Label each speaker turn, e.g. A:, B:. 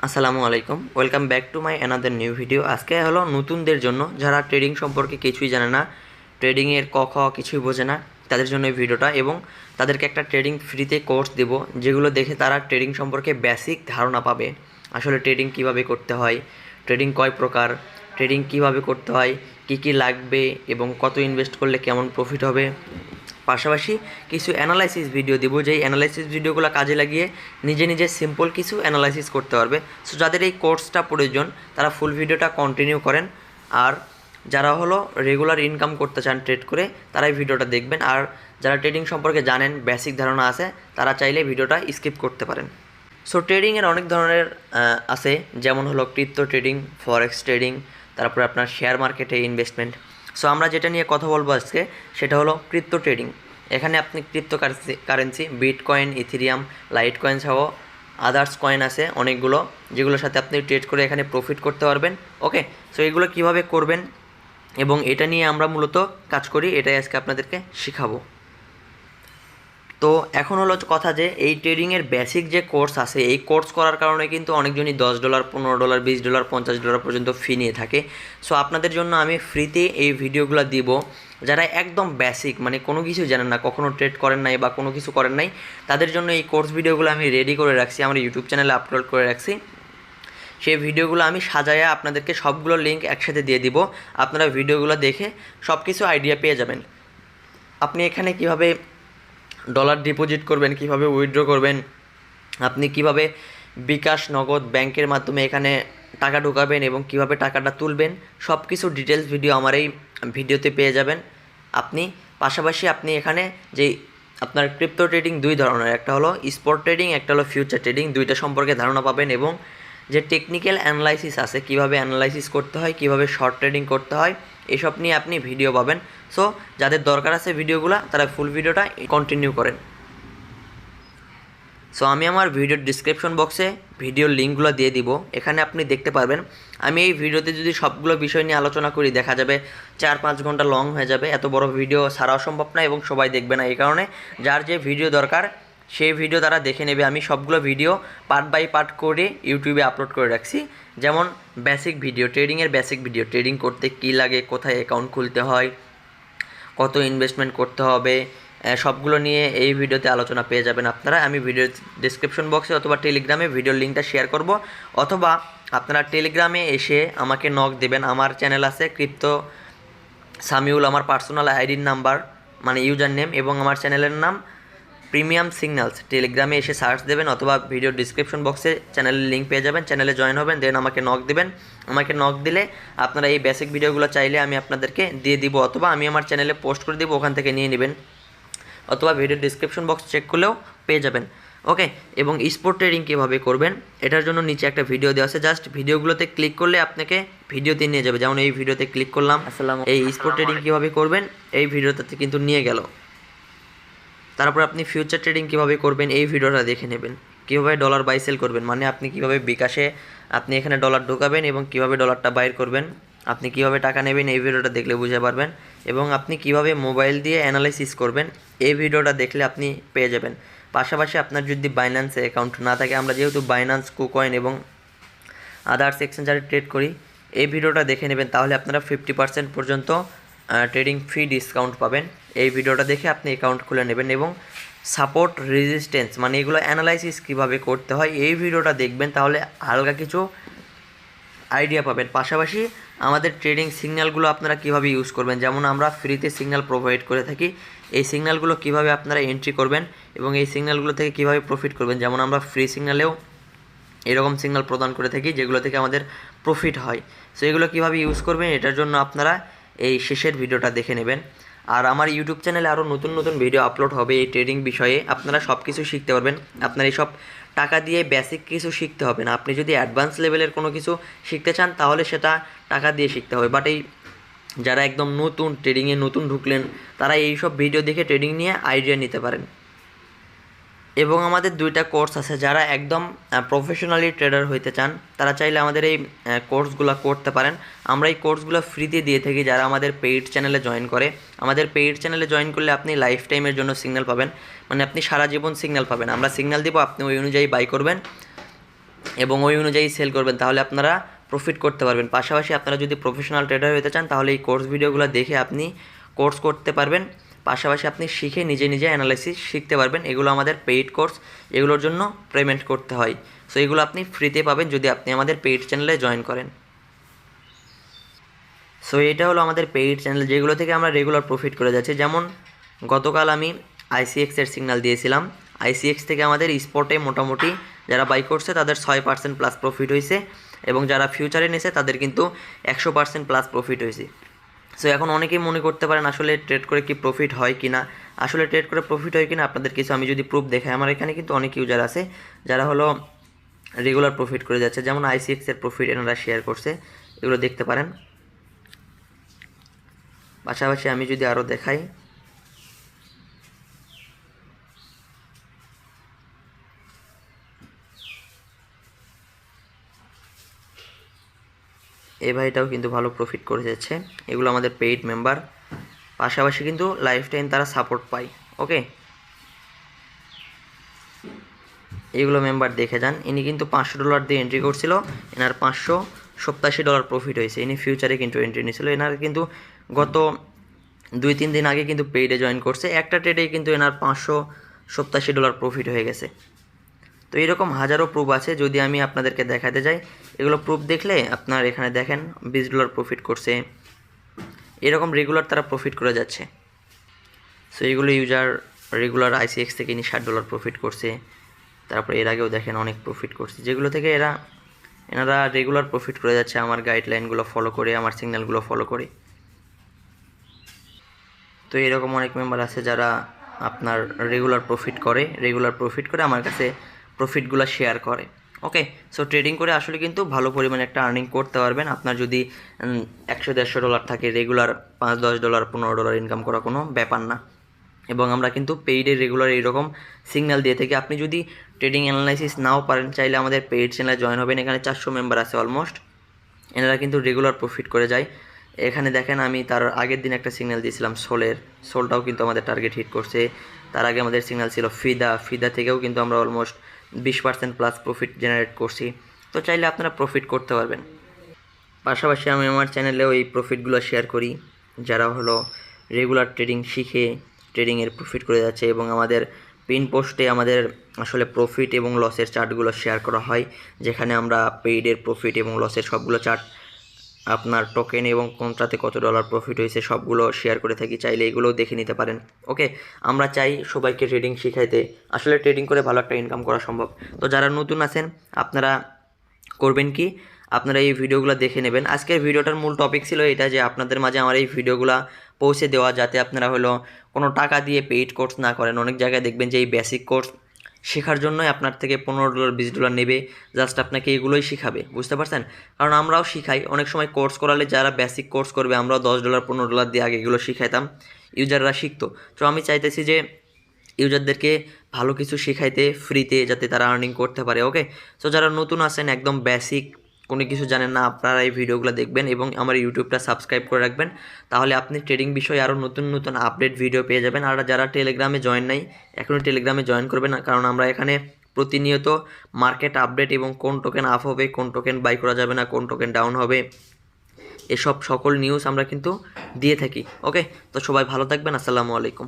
A: আসসালামু আলাইকুম, welcome back to my another new video. আজকে হলো নতুনদের জন্য, যারা ট্রেডিং সম্পর্কে কিছুই জানে না, ট্রেডিংয়ের ক খ কিছুই বোঝে না, তাদের জন্য এই ভিডিওটা। এবং তাদেরকে একটা ট্রেডিং ফ্রিতে কোর্স দেব, যেগুলো দেখে তারা ট্রেডিং সম্পর্কে বেসিক ধারণা পাবে। আসলে ট্রেডিং কিভাবে করতে হয়, ট্রেডিং কয় প্রকার, ট্রেডিং কিভাবে করতে হয়, কি কি লাগবে এবং কত ইনভেস্ট করলে কেমন প্রফিট হবে। পাশাপাশি কিছু অ্যানালাইসিস ভিডিও দিব, যেই অ্যানালাইসিস ভিডিওগুলো কাজে লাগিয়ে নিজে নিজে সিম্পল কিছু অ্যানালাইসিস করতে পারবে। সো যাদের এই কোর্সটা প্রয়োজন তারা ফুল ভিডিওটা কন্টিনিউ করেন। আর যারা হলো রেগুলার ইনকাম করতে চান ট্রেড করে, তারা এই ভিডিওটা দেখবেন। আর যারা ট্রেডিং সম্পর্কে জানেন, বেসিক ধারণা আছে, তারা চাইলে ভিডিওটা স্কিপ করতে পারেন। সো ট্রেডিংয়ের অনেক ধরনের আছে, যেমন হলো ক্রিপ্টো ট্রেডিং, ফরেক্স ট্রেডিং, তারপরে আপনার শেয়ার মার্কেটে ইনভেস্টমেন্ট। সো আমরা যেটা নিয়ে কথা বলবো আজকে, সেটা হলো ক্রিপ্টো ট্রেডিং। এখানে আপনি crypto currency, bitcoin, Ethereum, light coin সহ আদার্স কয়েন আছে অনেকগুলো, যেগুলোর সাথে আপনি ট্রেড করে এখানে প্রফিট করতে পারবেন। ওকে, সো এগুলো কীভাবে করবেন এবং এটা নিয়ে আমরা মূলত কাজ করি, এটাই আজকে আপনাদেরকে শেখাবো। তো এখন হলো কথা যে এই ট্রেডিংয়ের বেসিক যে কোর্স আছে, এই কোর্স করার কারণে কিন্তু অনেকজনই $10, $15, $20, $50 পর্যন্ত ফি নিয়ে থাকে। সো আপনাদের জন্য আমি ফ্রিতে এই ভিডিওগুলো দিব। যারা একদম বেসিক, মানে কোনো কিছু জানেন না, কখনো ট্রেড করেন নাই বা কোনো কিছু করেন নাই, তাদের জন্য এই কোর্স ভিডিওগুলো আমি রেডি করে রাখছি, আমার ইউটিউব চ্যানেলে আপলোড করে রাখছি। সেই ভিডিওগুলো আমি সাজায়া আপনাদেরকে সবগুলো লিঙ্ক একসাথে দিয়ে দিব। আপনারা ভিডিওগুলো দেখে সব কিছু আইডিয়া পেয়ে যাবেন। আপনি এখানে কীভাবে ডলার ডিপোজিট করবেন, কিভাবে উইথড্র করবেন, আপনি কিভাবে বিকাশ, নগদ, ব্যাংকের মাধ্যমে এখানে টাকা ঢোকাবেন এবং কিভাবে টাকাটা তুলবেন, সব কিছু ডিটেলস ভিডিও আমার এই ভিডিওতে পেয়ে যাবেন আপনি। পাশাপাশি আপনি এখানে যে আপনার ক্রিপ্টো ট্রেডিং দুই ধরনের, একটা হলো স্পট ট্রেডিং, একটা হলো ফিউচার ট্রেডিং, দুইটা সম্পর্কে ধারণা পাবেন। এবং যে টেকনিক্যাল অ্যানালাইসিস আছে, কিভাবে অ্যানালাইসিস করতে হয়, কিভাবে শর্ট ট্রেডিং করতে হয়, এসব নিয়ে আপনি ভিডিও পাবেন। সো যাদের দরকার আছে ভিডিওগুলো, তারা ফুল ভিডিওটা কন্টিনিউ করেন। সো আমি আমার ভিডিওর ডিসক্রিপশন বক্সে ভিডিওর লিঙ্কগুলো দিয়ে দিব, এখানে আপনি দেখতে পারবেন। আমি এই ভিডিওতে যদি সবগুলো বিষয় নিয়ে আলোচনা করি, দেখা যাবে 4-5 ঘন্টা লং হয়ে যাবে। এত বড় ভিডিও ছাড়াও সম্ভব না এবং সবাই দেখবে না। এই কারণে যার যে ভিডিও দরকার সেই ভিডিও তারা দেখে নেবে। আমি সবগুলো ভিডিও পার্ট বাই পার্ট করে ইউটিউবে আপলোড করে রাখছি। যেমন বেসিক ভিডিও, ট্রেডিংয়ের বেসিক ভিডিও, ট্রেডিং করতে কী লাগে, কোথায় অ্যাকাউন্ট খুলতে হয়, কত ইনভেস্টমেন্ট করতে হবে, সবগুলো নিয়ে এই ভিডিওতে আলোচনা পেয়ে যাবেন আপনারা। আমি ভিডিওর ডিসক্রিপশন বক্সে অথবা টেলিগ্রামে ভিডিওর লিঙ্কটা শেয়ার করব, অথবা আপনারা টেলিগ্রামে এসে আমাকে নক দেবেন। আমার চ্যানেল আছে ক্রিপ্টো সামিউল, আমার পার্সোনাল আইডির নাম্বার, মানে ইউজার নেম, এবং আমার চ্যানেলের নাম প্রিমিয়াম সিগন্যালস। টেলিগ্রামে এসে সার্চ দেবেন অথবা ভিডিওর ডিসক্রিপশন বক্সে চ্যানেলের লিঙ্ক পেয়ে যাবেন, চ্যানেলে জয়েন হবেন, দেন আমাকে নক দেবেন। আমাকে নক দিলে আপনারা এই বেসিক ভিডিওগুলো চাইলে আমি আপনাদেরকে দিয়ে দিব, অথবা আমি আমার চ্যানেলে পোস্ট করে দিব, ওখান থেকে নিয়ে নেবেন, অথবা ভিডিওর ডিসক্রিপশন বক্স চেক করলেও পেয়ে যাবেন। ওকে, এবং স্পট ট্রেডিং কীভাবে করবেন এটার জন্য নিচে একটা ভিডিও দেওয়া আছে, জাস্ট ভিডিওগুলোতে ক্লিক করলে আপনাকে ভিডিওতে নিয়ে যাবে। যেমন এই ভিডিওতে ক্লিক করলাম, এই স্পট ট্রেডিং কীভাবে করবেন এই ভিডিওটাতে কিন্তু নিয়ে গেল। তারপর আপনি ফিউচার ট্রেডিং কীভাবে করবেন এই ভিডিওটা দেখে নেবেন। কীভাবে ডলার বাই সেল করবেন, মানে আপনি কীভাবে বিকাশে আপনি এখানে ডলার ঢোকাবেন এবং কীভাবে ডলারটা বাইর করবেন, আপনি কীভাবে টাকা নেবেন এই ভিডিওটা দেখলে বুঝতে পারবেন। এবং আপনি কীভাবে মোবাইল দিয়ে অ্যানালাইসিস করবেন এই ভিডিওটা দেখলে আপনি পেয়ে যাবেন। পাশাপাশি আপনার যদি বাইন্যান্সে অ্যাকাউন্ট না থাকে, আমরা যেহেতু বাইন্যান্স, কুকয়েন এবং আদার্স এক্সচেঞ্জারে ট্রেড করি, এই ভিডিওটা দেখে নেবেন, তাহলে আপনারা 50% পর্যন্ত ট্রেডিং ফি ডিসকাউন্ট পাবেন। এই ভিডিওটা দেখে আপনি অ্যাকাউন্ট খুলে নেবেন। এবং সাপোর্ট, রেজিস্ট্যান্স, মানে এগুলো অ্যানালাইসিস কীভাবে করতে হয় এই ভিডিওটা দেখবেন, তাহলে হালকা কিছু আইডিয়া পাবেন। পাশাপাশি আমাদের ট্রেডিং সিগন্যালগুলো আপনারা কীভাবে ইউজ করবেন, যেমন আমরা ফ্রিতে সিগন্যাল প্রোভাইড করে থাকি, এই সিগন্যালগুলো কীভাবে আপনারা এন্ট্রি করবেন এবং এই সিগন্যালগুলো থেকে কীভাবে প্রফিট করবেন। যেমন আমরা ফ্রি সিগন্যালেও এরকম সিগন্যাল প্রদান করে থাকি যেগুলো থেকে আমাদের প্রফিট হয়। সো এগুলো কীভাবে ইউজ করবেন এটার জন্য আপনারা এই শেষের ভিডিওটা দেখে নেবেন। আর আমার ইউটিউব চ্যানেলে আরও নতুন নতুন ভিডিও আপলোড হবে এই ট্রেডিং বিষয়ে, আপনারা সব কিছু শিখতে পারবেন। আপনার এইসব টাকা দিয়ে বেসিক কিছু শিখতে হবে না, আপনি যদি অ্যাডভান্স লেভেলের কোনো কিছু শিখতে চান তাহলে সেটা টাকা দিয়ে শিখতে হবে। বাট এই যারা একদম নতুন, ট্রেডিংয়ে নতুন ঢুকলেন, তারা এইসব ভিডিও দেখে ট্রেডিং নিয়ে আইডিয়া নিতে পারেন। এবং আমাদের দুইটা কোর্স আছে, যারা একদম প্রফেশনালি ট্রেডার হইতে চান তারা চাইলে আমাদের এই কোর্সগুলো করতে পারেন। আমরা এই কোর্সগুলো ফ্রিতে দিয়ে থাকি যারা আমাদের পেইড চ্যানেলে জয়েন করে। আমাদের পেইড চ্যানেলে জয়েন করলে আপনি লাইফ টাইমের জন্য সিগন্যাল পাবেন, মানে আপনি সারা জীবন সিগন্যাল পাবেন। আমরা সিগন্যাল দিব, আপনি ওই অনুযায়ী বাই করবেন। এবং ওই অনুযায়ী সেল করবেন, তাহলে আপনারা প্রফিট করতে পারবেন। পাশাপাশি আপনারা যদি প্রফেশনাল ট্রেডার হতে চান তাহলে এই কোর্স ভিডিওগুলো দেখে আপনি কোর্স করতে পারবেন। পাশাপাশি আপনি শিখে নিজে নিজে অ্যানালাইসিস শিখতে পারবেন। এগুলো আমাদের পেইড কোর্স, এগুলোর জন্য পেমেন্ট করতে হয়। সো এগুলো আপনি ফ্রিতে পাবেন যদি আপনি আমাদের পেইড চ্যানেলে জয়েন করেন। সো এটা হলো আমাদের পেইড চ্যানেল, যেগুলো থেকে আমরা রেগুলার প্রফিট করে যাচ্ছি। যেমন গতকাল আমি আইসিএক্সের সিগন্যাল দিয়েছিলাম। আইসিএক্স থেকে আমাদের স্পটে মোটামুটি যারা বাই করছে তাদের 6% প্লাস প্রফিট হয়েছে, এবং যারা ফিউচারে নিয়েছে তাদের কিন্তু 100% প্লাস প্রফিট হয়েছে। সো এখন অনেকেই মনে করতে পারেন আসলে ট্রেড করে কি প্রফিট হয় কি না। আসলে ট্রেড করে প্রফিট হয় কি না আপনাদের কিছু আমি যদি প্রুফ দেখাই, আমার এখানে কিন্তু অনেক ইউজার আছে যারা হলো রেগুলার প্রফিট করে যাচ্ছে। যেমন আইসিএক্সের প্রফিট এনারা শেয়ার করছে, এগুলো দেখতে পারেন। পাশাপাশি আমি যদি আরও দেখাই, এই ভাইটাও কিন্তু ভালো প্রফিট করে যাচ্ছে। এগুলো আমাদের পেইড মেম্বার। পাশাপাশি কিন্তু লাইফ টাইম তারা সাপোর্ট পায়। ওকে, এগুলো মেম্বার দেখে যান। ইনি কিন্তু $500 দিয়ে এন্ট্রি করছিল, এনার $587 প্রফিট হয়েছে। ইনি ফিউচারে কিন্তু এন্ট্রি নিয়েছিল। এনার কিন্তু গত 2-3 দিন আগে কিন্তু পেইডে জয়েন করছে, একটা ট্রেডেই কিন্তু এনার $587 প্রফিট হয়ে গেছে। তো এরকম হাজারো প্রুফ আছে, যদি আমি আপনাদেরকে দেখাতে যাই এগুলো প্রুফ দেখলে আপনার এখানে দেখেন $20 প্রফিট করছে, এরকম রেগুলার তারা প্রফিট করে যাচ্ছে। সো এগুলো ইউজার রেগুলার আইসিএক্স থেকে ইনি $60 প্রফিট করছে। তারপরে এর আগেও দেখেন অনেক প্রফিট করছে, যেগুলো থেকে এনারা রেগুলার প্রফিট করে যাচ্ছে আমার গাইডলাইনগুলো ফলো করে, আমার সিগন্যালগুলো ফলো করে। তো এরকম অনেক মেম্বার আছে যারা আপনার রেগুলার প্রফিট করে আমার কাছে প্রফিটগুলো শেয়ার করে। ওকে, সো ট্রেডিং করে আসলে কিন্তু ভালো পরিমাণে একটা আর্নিং করতে পারবেন। আপনার যদি $100-150 থাকে, রেগুলার $5-10 $15 ইনকাম করা কোনো ব্যাপার না। এবং আমরা কিন্তু পেইডে রেগুলার এইরকম সিগন্যাল দিয়ে থাকি। আপনি যদি ট্রেডিং অ্যানালাইসিস নাও পারেন, চাইলে আমাদের পেইড চ্যানেলে জয়েন হবেন। এখানে 400 মেম্বার আছে অলমোস্ট, এনারা কিন্তু রেগুলার প্রফিট করে যায়। এখানে দেখেন আমি তার আগের দিন একটা সিগন্যাল দিয়েছিলাম সোলটাও কিন্তু আমাদের টার্গেট হিট করছে। তার আগে আমাদের সিগন্যাল ছিল ফিদা থেকেও কিন্তু আমরা অলমোস্ট 20% প্লাস প্রফিট জেনারেট করছি। তো চাইলে আপনারা প্রফিট করতে পারবেন। পাশাপাশি আমি আমার চ্যানেলেও এই প্রফিটগুলো শেয়ার করি, যারা হলো রেগুলার ট্রেডিং শিখে ট্রেডিংয়ের প্রফিট করে যাচ্ছে। এবং আমাদের পিন পোস্টে আমাদের আসলে প্রফিট এবং লসের চার্টগুলো শেয়ার করা হয়, যেখানে আমরা পেইডের প্রফিট এবং লসের সবগুলো চার্ট, আপনার টোকেন এবং কোনটাতে কত ডলার প্রফিট হয়েছে সবগুলো শেয়ার করে থাকি, চাইলে এগুলোও দেখে নিতে পারেন। ওকে, আমরা চাই সবাইকে ট্রেডিং শিখাইতে, আসলে ট্রেডিং করে ভালো একটা ইনকাম করা সম্ভব। তো যারা নতুন আছেন আপনারা করবেন কি, আপনারা এই ভিডিওগুলো দেখে নেবেন। আজকের ভিডিওটার মূল টপিক ছিল এটা, যে আপনাদের মাঝে আমার এই ভিডিওগুলো পৌঁছে দেওয়া, যাতে আপনারা হলো কোনো টাকা দিয়ে পেইড কোর্স না করেন। অনেক জায়গায় দেখবেন যে এই বেসিক কোর্স শেখার জন্যই আপনার থেকে $15-20 নেবে, জাস্ট আপনাকে এগুলোই শিখাবে, বুঝতে পারছেন? কারণ আমরাও শিখাই, অনেক সময় কোর্স করালে যারা বেসিক কোর্স করবে আমরাও $10-15 দিয়ে আগে এগুলো শিখাইতাম, ইউজাররা শিখতো। তো আমি চাইতেছি যে ইউজারদেরকে ভালো কিছু শেখাইতে ফ্রিতে, যাতে তারা আর্নিং করতে পারে। ওকে, সো যারা নতুন আছেন একদম বেসিক কোনো কিছু জানেন না, আপনারা এই ভিডিওগুলো দেখবেন এবং আমার ইউটিউবটা সাবস্ক্রাইব করে রাখবেন, তাহলে আপনি ট্রেডিং বিষয়ে আরও নতুন নতুন আপডেট ভিডিও পেয়ে যাবেন। আর যারা টেলিগ্রামে জয়েন নাই, এখনই টেলিগ্রামে জয়েন করবেন, কারণ আমরা এখানে প্রতিনিয়ত মার্কেট আপডেট এবং কোন টোকেন আপ হবে, কোন টোকেন বাই করা যাবে না, কোন টোকেন ডাউন হবে, এসব সকল নিউজ আমরা কিন্তু দিয়ে থাকি। ওকে, তো সবাই ভালো থাকবেন। আসসালামু আলাইকুম।